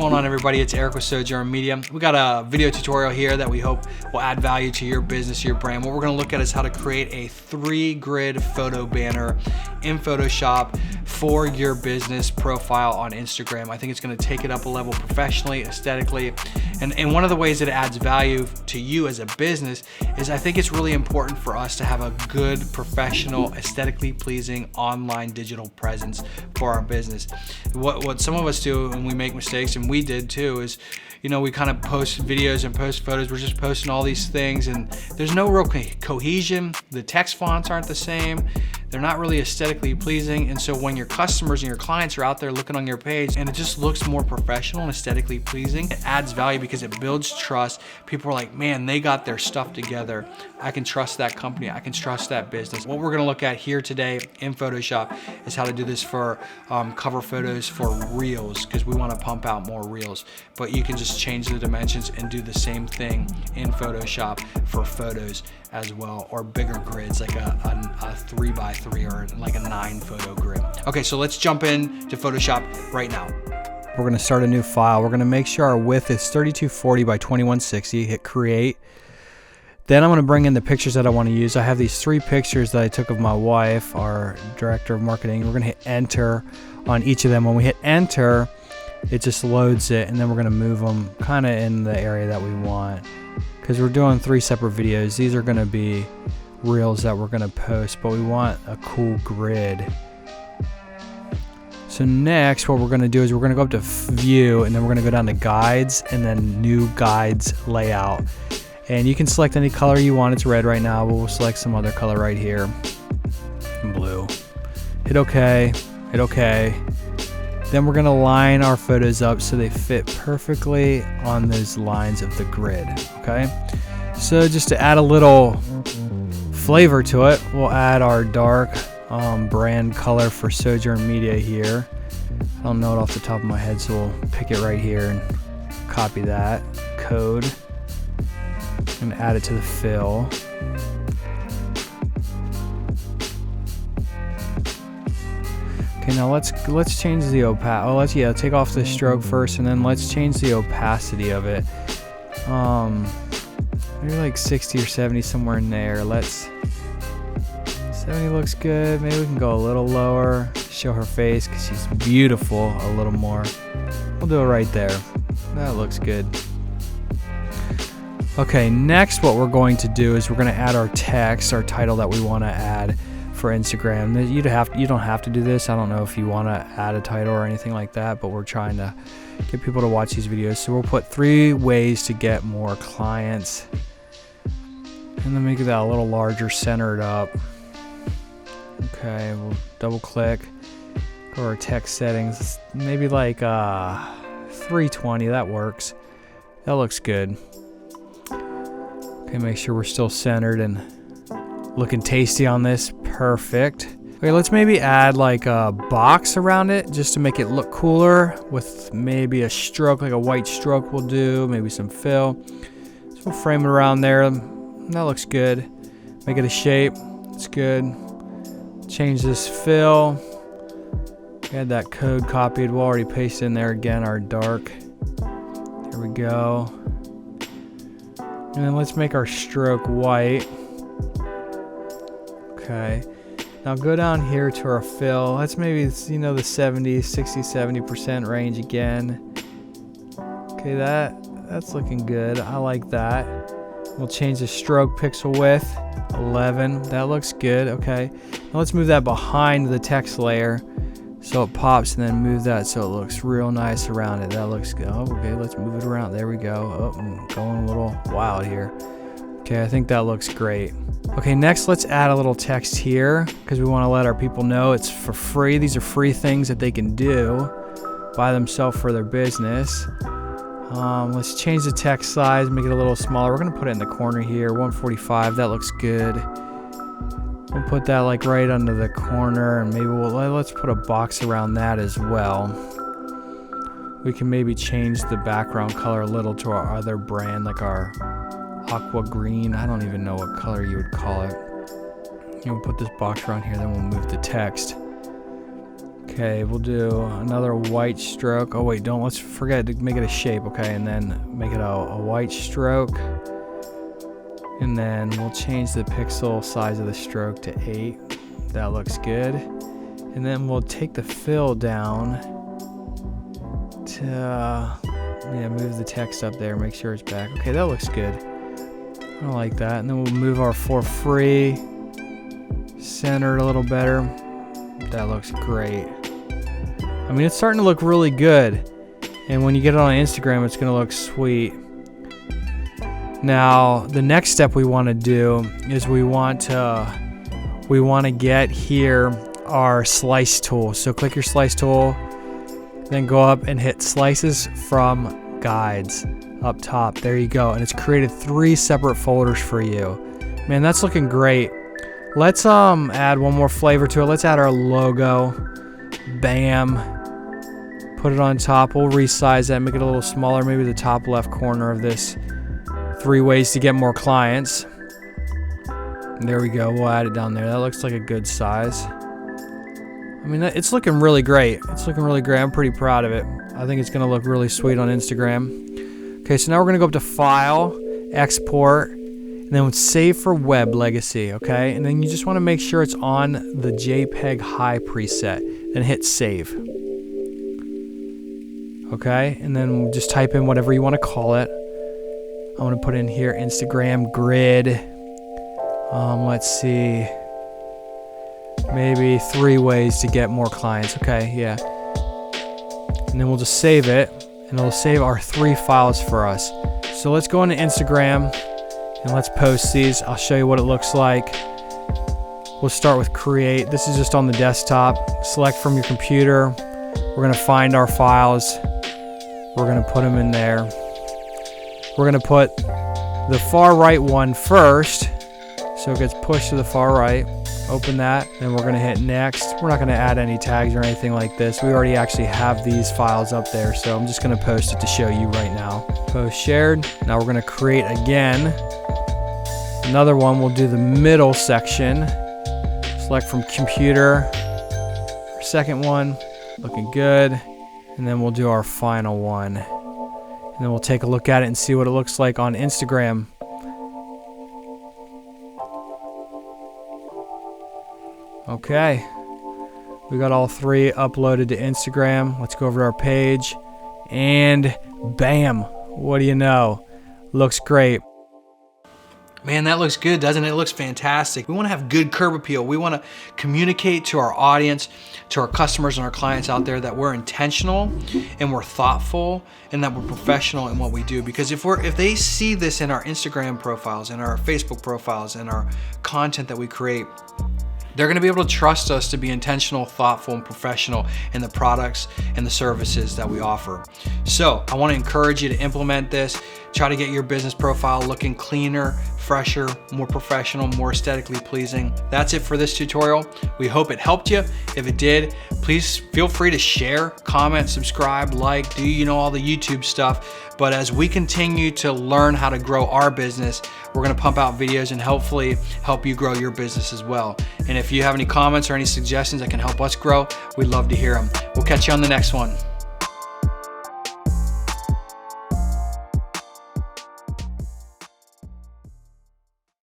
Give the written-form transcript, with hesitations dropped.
going on, everybody? It's Eric with Sojourn Media. We got a video tutorial here that we hope will add value to your business, your brand. What we're going to look at is how to create a 3-grid photo banner in Photoshop for your business profile on Instagram. I think it's going to take it up a level professionally, aesthetically, and one of the ways that it adds value to you as a business is I think it's really important for us to have a good, professional, aesthetically pleasing online digital presence for our business. What some of us do, and we make mistakes, and we did too, is we kind of post videos and post photos. We're just posting all these things and there's no real cohesion. The text fonts aren't the same. They're not really aesthetically pleasing. And so when your customers and your clients are out there looking on your page and it just looks more professional and aesthetically pleasing, it adds value because it builds trust. People are like, man, they got their stuff together. I can trust that company. I can trust that business. What we're gonna look at here today in Photoshop is how to do this for cover photos for reels, because we wanna pump out more reels. But you can just change the dimensions and do the same thing in Photoshop for photos as well, or bigger grids like a 3x3 or like a 9 photo grid. Okay, so let's jump in to Photoshop right now. We're gonna start a new file. We're gonna make sure our width is 3240 by 2160, hit create. Then I'm gonna bring in the pictures that I wanna use. I have these 3 pictures that I took of my wife, our director of marketing. We're gonna hit enter on each of them. When we hit enter, it just loads it, and then we're gonna move them kind of in the area that we want. Because we're doing 3 separate videos. These are gonna be reels that we're gonna post, but we want a cool grid. So next, what we're gonna do is we're gonna go up to view, and then we're gonna go down to guides, and then new guides layout. And you can select any color you want. It's red right now, but we'll select some other color right here. Blue. Hit OK, hit OK. Then we're gonna line our photos up so they fit perfectly on those lines of the grid, okay? So just to add a little flavor to it, we'll add our dark brand color for Sojourn Media here. I don't know it off the top of my head, so we'll pick it right here and copy that code and add it to the fill. Okay, now let's change the opacity. Take off the stroke first, and then let's change the opacity of it. Maybe like 60 or 70, somewhere in there. 70 looks good. Maybe we can go a little lower. Show her face because she's beautiful a little more. We'll do it right there. That looks good. Okay, next what we're going to do is we're going to add our text, our title that we want to add for Instagram. You don't have to do this. I don't know if you want to add a title or anything like that, but we're trying to get people to watch these videos. So we'll put 3 ways to get more clients, and then make that a little larger, centered up. Okay, we'll double click, go to our text settings, maybe like 320. That works. That looks good. Okay, make sure we're still centered and looking tasty on this. Perfect. Okay, let's maybe add like a box around it just to make it look cooler with maybe a stroke, like a white stroke we'll do, maybe some fill. So we'll frame it around there. That looks good. Make it a shape. It's good. Change this fill. Add that code copied. We'll already paste in there again our dark. Here we go. And then let's make our stroke white. Okay, now go down here to our fill. Let's maybe, the 60, 70% range again. Okay, that's looking good. I like that. We'll change the stroke pixel width, 11. That looks good. Okay, now let's move that behind the text layer so it pops, and then move that so it looks real nice around it. That looks good. Oh, okay, let's move it around. There we go. Oh, I'm going a little wild here. Okay, I think that looks great. Okay, next let's add a little text here because we want to let our people know it's for free. These are free things that they can do by themselves for their business. Let's change the text size, make it a little smaller. We're going to put it in the corner here, 145. That looks good. We'll put that like right under the corner, and maybe let's put a box around that as well. We can maybe change the background color a little to our other brand, like our aqua green. I don't even know what color you would call it. We'll put this box around here, then we'll move the text. Okay, we'll do another white stroke. Oh wait, let's forget to make it a shape, okay? And then make it a white stroke. And then we'll change the pixel size of the stroke to 8. That looks good. And then we'll take the fill down to, move the text up there, make sure it's back. Okay, that looks good. I like that. And then we'll move our for free, center it a little better. That looks great. I mean, it's starting to look really good. And when you get it on Instagram, it's gonna look sweet. Now, the next step we want to do is we want to get here our slice tool. So click your slice tool, then go up and hit slices from guides up top. There you go. And it's created 3 separate folders for you. Man, that's looking great. Let's add one more flavor to it. Let's add our logo. Bam. Put it on top. We'll resize that, make it a little smaller, maybe the top left corner of this. 3 ways to get more clients. There we go. We'll add it down there. That looks like a good size. I mean, it's looking really great. It's looking really great. I'm pretty proud of it. I think it's going to look really sweet on Instagram. Okay, so now we're going to go up to File, Export, and then save for web legacy, okay? And then you just want to make sure it's on the JPEG High preset. Then hit Save. Okay, and then we'll just type in whatever you want to call it. I'm going to put in here Instagram grid. Let's see. Maybe 3 ways to get more clients. Okay, yeah. And then we'll just save it, and it'll save our 3 files for us. So let's go into Instagram, and let's post these. I'll show you what it looks like. We'll start with create. This is just on the desktop. Select from your computer. We're going to find our files. We're going to put them in there. We're going to put the far right one first, so it gets pushed to the far right. Open that, then we're going to hit next. We're not going to add any tags or anything like this. We already actually have these files up there, so I'm just going to post it to show you right now. Post shared. Now we're going to create again. Another one, we'll do the middle section. Select from computer. Our second one, looking good. And then we'll do our final one. And then we'll take a look at it and see what it looks like on Instagram. Okay, we got all 3 uploaded to Instagram. Let's go over to our page, and bam, what do you know? Looks great. Man, that looks good, doesn't it? It looks fantastic. We want to have good curb appeal. We want to communicate to our audience, to our customers and our clients out there that we're intentional and we're thoughtful and that we're professional in what we do. Because if they see this in our Instagram profiles, in our Facebook profiles, and our content that we create, they're going to be able to trust us to be intentional, thoughtful, and professional in the products and the services that we offer. So I want to encourage you to implement this. Try to get your business profile looking cleaner, fresher, more professional, more aesthetically pleasing. That's it for this tutorial. We hope it helped you. If it did, please feel free to share, comment, subscribe, like, do all the YouTube stuff. But as we continue to learn how to grow our business, we're going to pump out videos and hopefully help you grow your business as well. And if you have any comments or any suggestions that can help us grow, we'd love to hear them. We'll catch you on the next one.